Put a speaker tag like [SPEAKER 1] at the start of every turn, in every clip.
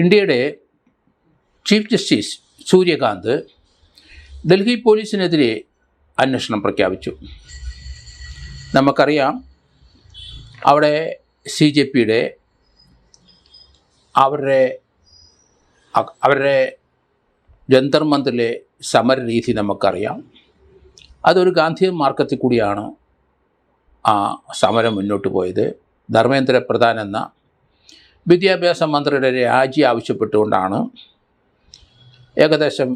[SPEAKER 1] ഇന്ത്യയുടെ chief justice Suryakant Delhi പോലീസിനെതിരെ അന്വേഷണം പ്രഖ്യാപിച്ചു. നമുക്കറിയാം, അവിടെ CJPയുടെ അവരുടെ ജന്തർ മന്ദിറിലെ സമരരീതി നമുക്കറിയാം. അതൊരു ഗാന്ധിയൻ മാർഗത്തിൽ കൂടിയാണ് ആ സമരം മുന്നോട്ട് പോയത്. ധർമ്മേന്ദ്ര പ്രധാൻ എന്ന വിദ്യാഭ്യാസ മന്ത്രിയുടെ രാജി ആവശ്യപ്പെട്ടുകൊണ്ടാണ് ഏകദേശം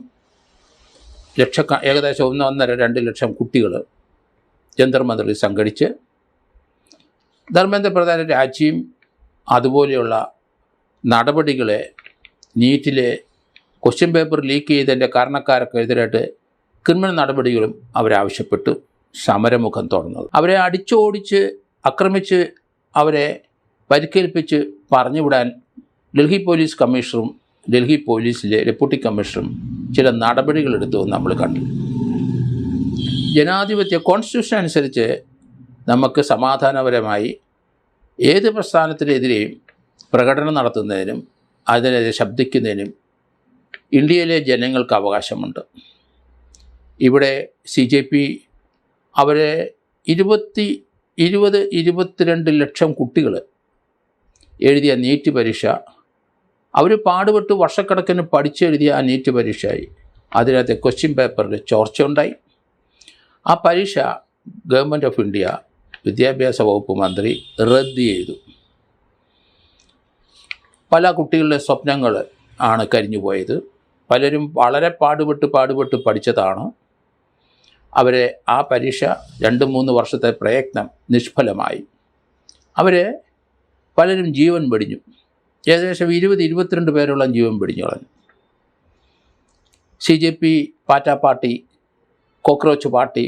[SPEAKER 1] 1.5-2 ലക്ഷം കുട്ടികൾ ജന്തർ മന്ദിറിൽ സംഘടിച്ച് ധർമ്മേന്ദ്ര പ്രധാൻ്റെ രാജിയും അതുപോലെയുള്ള നടപടികളെ നീറ്റിലെ ക്വസ്റ്റ്യൻ പേപ്പർ ലീക്ക് ചെയ്തതിൻ്റെ കാരണക്കാരൊക്കെ എതിരായിട്ട് ക്രിമിനൽ നടപടികളും അവരാവശ്യപ്പെട്ടു സമരമുഖം തുറന്നത്. അവരെ അടിച്ചോടിച്ച് ആക്രമിച്ച് അവരെ പരിക്കേൽപ്പിച്ച് പറഞ്ഞുവിടാൻ ഡൽഹി പോലീസ് കമ്മീഷണറും ഡൽഹി പോലീസിലെ ഡെപ്യൂട്ടി കമ്മീഷണറും ചില നടപടികളെടുത്തു നമ്മൾ കണ്ടു. ജനാധിപത്യ കോൺസ്റ്റിറ്റ്യൂഷൻ അനുസരിച്ച് നമുക്ക് സമാധാനപരമായി ഏത് പ്രസ്ഥാനത്തിനെതിരെയും പ്രകടനം നടത്തുന്നതിനും അതിനെതിരെ ശബ്ദിക്കുന്നതിനും ഇന്ത്യയിലെ ജനങ്ങൾക്ക് അവകാശമുണ്ട്. ഇവിടെ CJP അവരെ 22 ലക്ഷം കുട്ടികൾ എഴുതിയ നീറ്റ് പരീക്ഷ, അവർ പാടുപെട്ട് വർഷക്കണക്കിന് പഠിച്ചെഴുതിയ ആ നീറ്റ് പരീക്ഷയായി. അതിനകത്ത് ക്വസ്റ്റ്യൻ പേപ്പറിൽ ചോർച്ചയുണ്ടായി. ആ പരീക്ഷ ഗവൺമെൻറ് ഓഫ് ഇന്ത്യ വിദ്യാഭ്യാസ വകുപ്പ് മന്ത്രി റദ്ദ് ചെയ്തു. പല കുട്ടികളുടെ സ്വപ്നങ്ങൾ ആണ് കരിഞ്ഞു പോയത്. പലരും വളരെ പാടുപെട്ട് പഠിച്ചതാണ്. അവരെ ആ പരീക്ഷ 2-3 വർഷത്തെ പ്രയത്നം നിഷ്ഫലമായി. പലരും ജീവൻ വെടിഞ്ഞു. ഏകദേശം 20-22 പേരോളം ജീവൻ വെടിഞ്ഞു കളഞ്ഞു. CJP, പാറ്റ പാർട്ടി, കോക്രോച്ച് പാർട്ടി,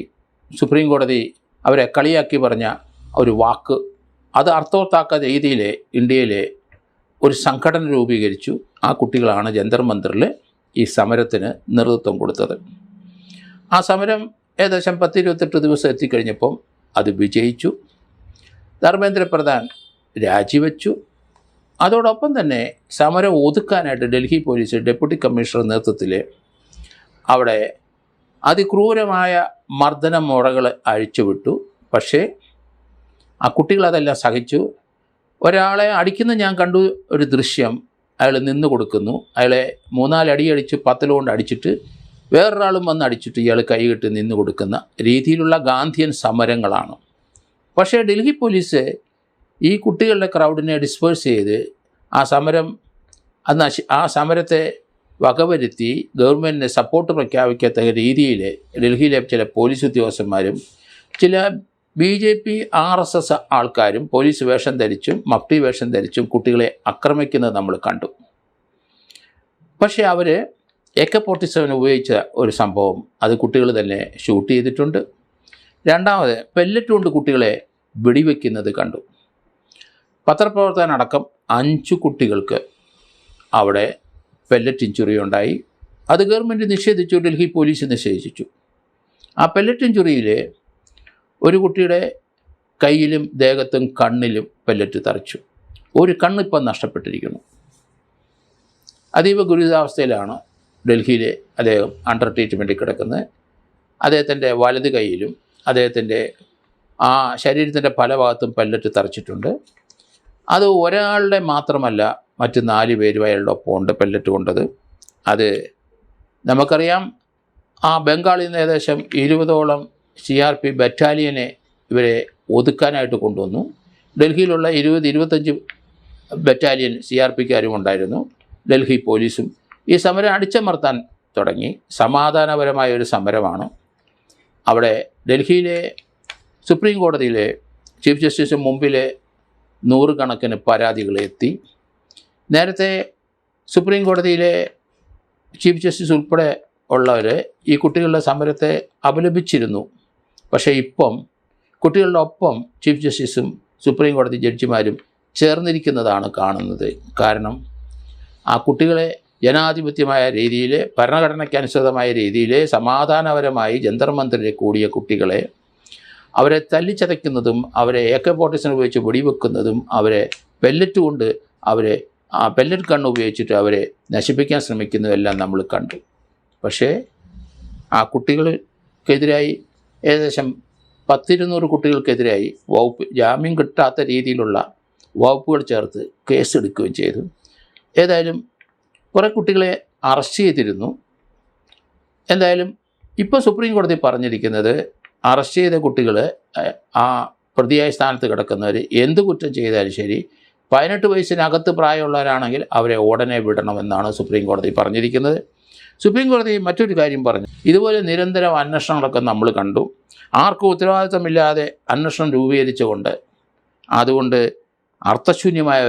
[SPEAKER 1] സുപ്രീം കോടതി അവരെ കളിയാക്കി പറഞ്ഞ ഒരു വാക്ക്, അത് അർത്ഥവത്താക്ക രീതിയിൽ ഇന്ത്യയിലെ ഒരു സംഘടന രൂപീകരിച്ചു. ആ കുട്ടികളാണ് ജന്തർ മന്ദിറിൽ ഈ സമരത്തിന് നേതൃത്വം കൊടുത്തത്. ആ സമരം ഏകദേശം 10-28 ദിവസം എത്തിക്കഴിഞ്ഞപ്പം അത് വിജയിച്ചു. ധർമ്മേന്ദ്ര പ്രധാൻ രാജിവെച്ചു. അതോടൊപ്പം തന്നെ സമരം ഒതുക്കാനായിട്ട് ഡൽഹി പോലീസ് ഡെപ്യൂട്ടി കമ്മീഷണർ നേതൃത്വത്തിൽ അവിടെ അതിക്രൂരമായ മർദ്ദന മുറകൾ അഴിച്ചുവിട്ടു. പക്ഷേ ആ കുട്ടികളതെല്ലാം സഹിച്ചു. ഒരാളെ അടിക്കുന്ന ഞാൻ കണ്ടു ഒരു ദൃശ്യം. അയാൾ നിന്ന് കൊടുക്കുന്നു. അയാളെ 3-4 അടിയടിച്ച് 10 കൊണ്ട് അടിച്ചിട്ട് വേറൊരാളും വന്ന് അടിച്ചിട്ട് ഇയാൾ കൈകെട്ടി നിന്ന് കൊടുക്കുന്ന രീതിയിലുള്ള ഗാന്ധിയൻ സമരങ്ങളാണ്. പക്ഷേ ഡൽഹി പോലീസ് ഈ കുട്ടികളുടെ ക്രൗഡിനെ ഡിസ്പേഴ്സ് ചെയ്ത് ആ സമരത്തെ വകവരുത്തി ഗവൺമെൻറ്റിന് സപ്പോർട്ട് പ്രഖ്യാപിക്കത്തക്ക രീതിയിൽ ഡൽഹിയിലെ ചില പോലീസ് ഉദ്യോഗസ്ഥന്മാരും ചില BJP RSS ആൾക്കാരും പോലീസ് വേഷം ധരിച്ചും മഫ്തി വേഷം ധരിച്ചും കുട്ടികളെ ആക്രമിക്കുന്നത് നമ്മൾ കണ്ടു. പക്ഷേ അവർ AK-47 ഉപയോഗിച്ച ഒരു സംഭവം, അത് കുട്ടികൾ തന്നെ ഷൂട്ട് ചെയ്തിട്ടുണ്ട്. രണ്ടാമത് പെല്ലറ്റ് കൊണ്ട് കുട്ടികളെ വെടിവെക്കുന്നത് കണ്ടു. പത്രപ്രവർത്തകനടക്കം 5 കുട്ടികൾക്ക് അവിടെ പെല്ലറ്റ് ഇഞ്ചുറി ഉണ്ടായി. അത് ഗവൺമെൻറ് നിഷേധിച്ചു, ഡൽഹി പോലീസ് നിഷേധിച്ചു. ആ പെല്ലറ്റ് ഇഞ്ചുറിയിൽ ഒരു കുട്ടിയുടെ കയ്യിലും ദേഹത്തും കണ്ണിലും പെല്ലറ്റ് തറച്ചു. ഒരു കണ്ണിപ്പം നഷ്ടപ്പെട്ടിരിക്കുന്നു. അതീവ ഗുരുതരാവസ്ഥയിലാണ് ഡൽഹിയിലെ അദ്ദേഹം അണ്ടർ ട്രീറ്റ്മെൻറ്റിൽ കിടക്കുന്നത്. അദ്ദേഹത്തിൻ്റെ വലത് കൈയിലും അദ്ദേഹത്തിൻ്റെ ആ ശരീരത്തിൻ്റെ പല ഭാഗത്തും പെല്ലറ്റ് തറച്ചിട്ടുണ്ട്. അത് ഒരാളുടെ മാത്രമല്ല, മറ്റ് 4 പേരും അയാളുടെ ഒപ്പമുണ്ട് പെല്ലറ്റ് കൊണ്ടത്. അത് നമുക്കറിയാം. ആ ബംഗാളിൽ നിന്ന് ഏകദേശം 20ഓളം CRP ബറ്റാലിയനെ ഇവരെ ഒതുക്കാനായിട്ട് കൊണ്ടുവന്നു. ഡൽഹിയിലുള്ള 20-25 ബറ്റാലിയൻ CRPക്കാരും ഉണ്ടായിരുന്നു. ഡൽഹി പോലീസും ഈ സമരം അടിച്ചമർത്താൻ തുടങ്ങി. സമാധാനപരമായ ഒരു സമരമാണ്. അവിടെ ഡൽഹിയിലെ സുപ്രീം കോടതിയിലെ ചീഫ് ജസ്റ്റിസ് മുമ്പിലെ 100 കണക്കിന് പരാതികൾ എത്തി. നേരത്തെ സുപ്രീം കോടതിയിലെ ചീഫ് ജസ്റ്റിസ് ഉൾപ്പെടെ ഉള്ളവർ ഈ കുട്ടികളുടെ സമരത്തെ അപലപിച്ചിരുന്നു. പക്ഷേ ഇപ്പം കുട്ടികളുടെ ഒപ്പം ചീഫ് ജസ്റ്റിസും സുപ്രീം കോടതി ജഡ്ജിമാരും ചേർന്നിരിക്കുന്നതാണ് കാണുന്നത്. കാരണം ആ കുട്ടികളെ ജനാധിപത്യമായ രീതിയിൽ, ഭരണഘടനയ്ക്കനുസൃതമായ രീതിയിൽ സമാധാനപരമായി ജന്തർ മന്ദിറിൽ കൂടിയ കുട്ടികളെ അവരെ തല്ലിച്ചതയ്ക്കുന്നതും അവരെ AK-47 ഉപയോഗിച്ച് വെടിവെക്കുന്നതും അവരെ പെല്ലറ്റ് കൊണ്ട് അവരെ പെല്ലറ്റ് ഗൺ ഉപയോഗിച്ചിട്ട് അവരെ നശിപ്പിക്കാൻ ശ്രമിക്കുന്നതെല്ലാം നമ്മൾ കണ്ടു. പക്ഷേ ആ കുട്ടികൾക്കെതിരായി ഏകദേശം 100-200 കുട്ടികൾക്കെതിരായി ജാമ്യം കിട്ടാത്ത രീതിയിലുള്ള വകുപ്പുകൾ ചേർത്ത് കേസെടുക്കുകയും ചെയ്തു. ഏതായാലും കുറേ കുട്ടികളെ അറസ്റ്റ് ചെയ്തിരുന്നു. എന്തായാലും ഇപ്പോൾ സുപ്രീം കോടതി പറഞ്ഞിരിക്കുന്നത് അറസ്റ്റ് ചെയ്ത കുട്ടികൾ ആ പ്രതിയായ സ്ഥാനത്ത് കിടക്കുന്നവർ എന്ത് കുറ്റം ചെയ്താലും ശരി 18 വയസ്സിനകത്ത് പ്രായമുള്ളവരാണെങ്കിൽ അവരെ ഉടനെ വിടണമെന്നാണ് സുപ്രീം കോടതി പറഞ്ഞിരിക്കുന്നത്. സുപ്രീം കോടതി മറ്റൊരു കാര്യം പറഞ്ഞു. ഇതുപോലെ നിരന്തരം അന്വേഷണങ്ങളൊക്കെ നമ്മൾ കണ്ടു. ആർക്കും ഉത്തരവാദിത്തമില്ലാതെ അന്വേഷണം രൂപീകരിച്ചുകൊണ്ട് അതുകൊണ്ട് അർത്ഥശൂന്യമായ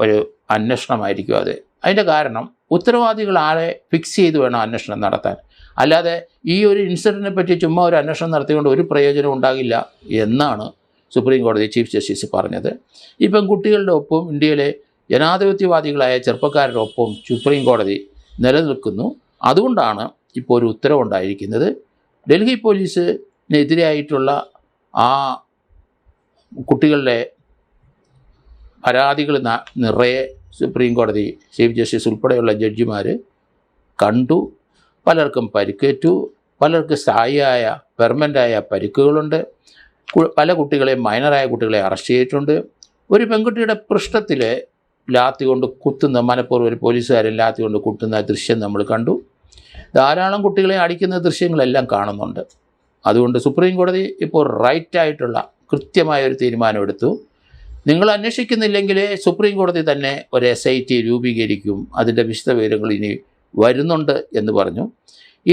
[SPEAKER 1] ഒരു അന്വേഷണമായിരിക്കും അത്. അതിൻ്റെ കാരണം ഉത്തരവാദികൾ ആരെ ഫിക്സ് ചെയ്ത് വേണം അന്വേഷണം നടത്താൻ. അല്ലാതെ ഈ ഒരു ഇൻസിഡൻറ്റിനെ പറ്റി ചുമ്മാ ഒരു അന്വേഷണം നടത്തിക്കൊണ്ട് ഒരു പ്രയോജനം ഉണ്ടാകില്ല എന്നാണ് സുപ്രീം കോടതി ചീഫ് ജസ്റ്റിസ് പറഞ്ഞത്. ഈ പെൺകുട്ടികളുടെ ഒപ്പം ഇന്ത്യയിലെ ജനാധിപത്യവാദികളായ ചെറുപ്പക്കാരുടെ ഒപ്പം സുപ്രീം കോടതി നിലനിൽക്കുന്നു. അതുകൊണ്ടാണ് ഇപ്പോൾ ഒരു ഉത്തരവുണ്ടായിരിക്കുന്നത്. ഡൽഹി പോലീസിനെതിരായിട്ടുള്ള ആ കുട്ടികളുടെ പരാതികൾ നിറയെ സുപ്രീം കോടതി ചീഫ് ജസ്റ്റിസ് ഉൾപ്പെടെയുള്ള ജഡ്ജിമാർ കണ്ടു. പലർക്കും പരിക്കേറ്റു, പലർക്ക് സ്ഥായിയായ പെർമനൻ്റായ പരിക്കുകളുണ്ട്. പല മൈനറായ കുട്ടികളെ അറസ്റ്റ് ചെയ്തിട്ടുണ്ട്. ഒരു പെൺകുട്ടിയുടെ പൃഷ്ഠത്തിൽ ലാത്തി കൊണ്ട് കുത്തുന്ന മനഃപൂർവ്വം ഒരു പോലീസുകാരൻ ലാത്തി കൊണ്ട് കുത്തുന്ന ദൃശ്യം നമ്മൾ കണ്ടു. ധാരാളം കുട്ടികളെ അടിക്കുന്ന ദൃശ്യങ്ങളെല്ലാം കാണുന്നുണ്ട്. അതുകൊണ്ട് സുപ്രീം കോടതി ഇപ്പോൾ റൈറ്റായിട്ടുള്ള കൃത്യമായ ഒരു തീരുമാനമെടുത്തു. നിങ്ങൾ അന്വേഷിക്കുന്നില്ലെങ്കിൽ സുപ്രീം കോടതി തന്നെ ഒരു SIT രൂപീകരിക്കും, അതിൻ്റെ വിശദവിവരങ്ങൾ ഇനി വരുന്നുണ്ട് എന്ന് പറഞ്ഞു.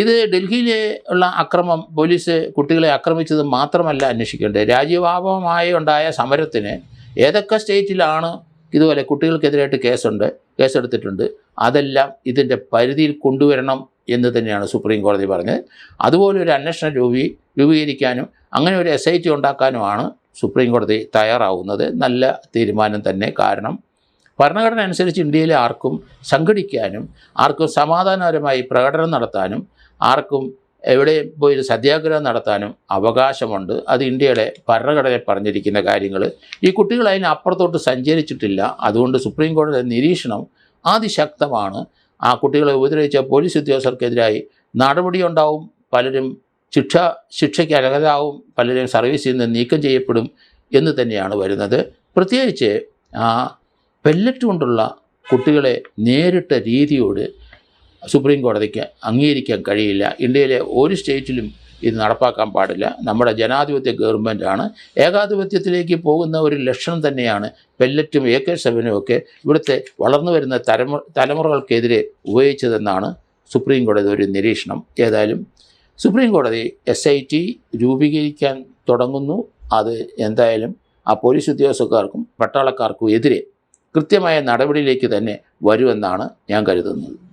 [SPEAKER 1] ഇത് ഡൽഹിയിലെ ഉള്ള അക്രമം, പോലീസ് കുട്ടികളെ ആക്രമിച്ചത് മാത്രമല്ല അന്വേഷിക്കേണ്ടത്. രാജ്യവ്യാപകമായി ഉണ്ടായ സമരത്തിന് ഏതൊക്കെ സ്റ്റേറ്റിലാണ് ഇതുപോലെ കുട്ടികൾക്കെതിരായിട്ട് കേസെടുത്തിട്ടുണ്ട് അതെല്ലാം ഇതിൻ്റെ പരിധിയിൽ കൊണ്ടുവരണം എന്ന് തന്നെയാണ് സുപ്രീം കോടതി പറഞ്ഞത്. അതുപോലെ ഒരു അന്വേഷണം രൂപീകരിക്കാനും അങ്ങനെ ഒരു SIT ഉണ്ടാക്കാനുമാണ് സുപ്രീം കോടതി തയ്യാറാവുന്നത്. നല്ല തീരുമാനം തന്നെ. കാരണം ഭരണഘടന അനുസരിച്ച് ഇന്ത്യയിലെ ആർക്കും സംഘടിക്കാനും ആർക്കും സമാധാനപരമായി പ്രകടനം നടത്താനും ആർക്കും എവിടെ പോയി സത്യാഗ്രഹം നടത്താനും അവകാശമുണ്ട്. അത് ഇന്ത്യയുടെ ഭരണഘടനയിൽ പറഞ്ഞിരിക്കുന്ന കാര്യങ്ങൾ. ഈ കുട്ടികൾ അതിനപ്പുറത്തോട്ട് സഞ്ചരിച്ചിട്ടില്ല. അതുകൊണ്ട് സുപ്രീം കോടതിയുടെ നിരീക്ഷണം അതിശക്തമാണ്. ആ കുട്ടികളെ ഉപദ്രവിച്ച പോലീസ് ഉദ്യോഗസ്ഥർക്കെതിരായി നടപടിയുണ്ടാവും. പലരും ശിക്ഷയ്ക്ക് അർഹരാവും. പലരും സർവീസിൽ നിന്ന് നീക്കം ചെയ്യപ്പെടും എന്ന് തന്നെയാണ് വരുന്നത്. പ്രത്യേകിച്ച് പെല്ലറ്റ് കൊണ്ടുള്ള കുട്ടികളെ നേരിട്ട രീതിയോട് സുപ്രീം കോടതിക്ക് അംഗീകരിക്കാൻ കഴിയില്ല. ഇന്ത്യയിലെ ഒരു സ്റ്റേറ്റിലും ഇത് നടപ്പാക്കാൻ പാടില്ല. നമ്മുടെ ജനാധിപത്യ ഗവൺമെൻറ്റാണ്. ഏകാധിപത്യത്തിലേക്ക് പോകുന്ന ഒരു ലക്ഷണം തന്നെയാണ് പെല്ലറ്റും AK-7 ഒക്കെ ഇവിടുത്തെ വളർന്നു വരുന്ന തലമുറകൾക്കെതിരെ ഉപയോഗിച്ചതെന്നാണ് സുപ്രീം കോടതി ഒരു നിരീക്ഷണം. ഏതായാലും സുപ്രീം കോടതി SIT രൂപീകരിക്കാൻ തുടങ്ങുന്നു. അത് എന്തായാലും ആ പോലീസ് ഉദ്യോഗസ്ഥർക്കും പട്ടാളക്കാർക്കും എതിരെ കൃത്യമായ നടപടിയിലേക്ക് തന്നെ വരുമെന്നാണ് ഞാൻ കരുതുന്നത്.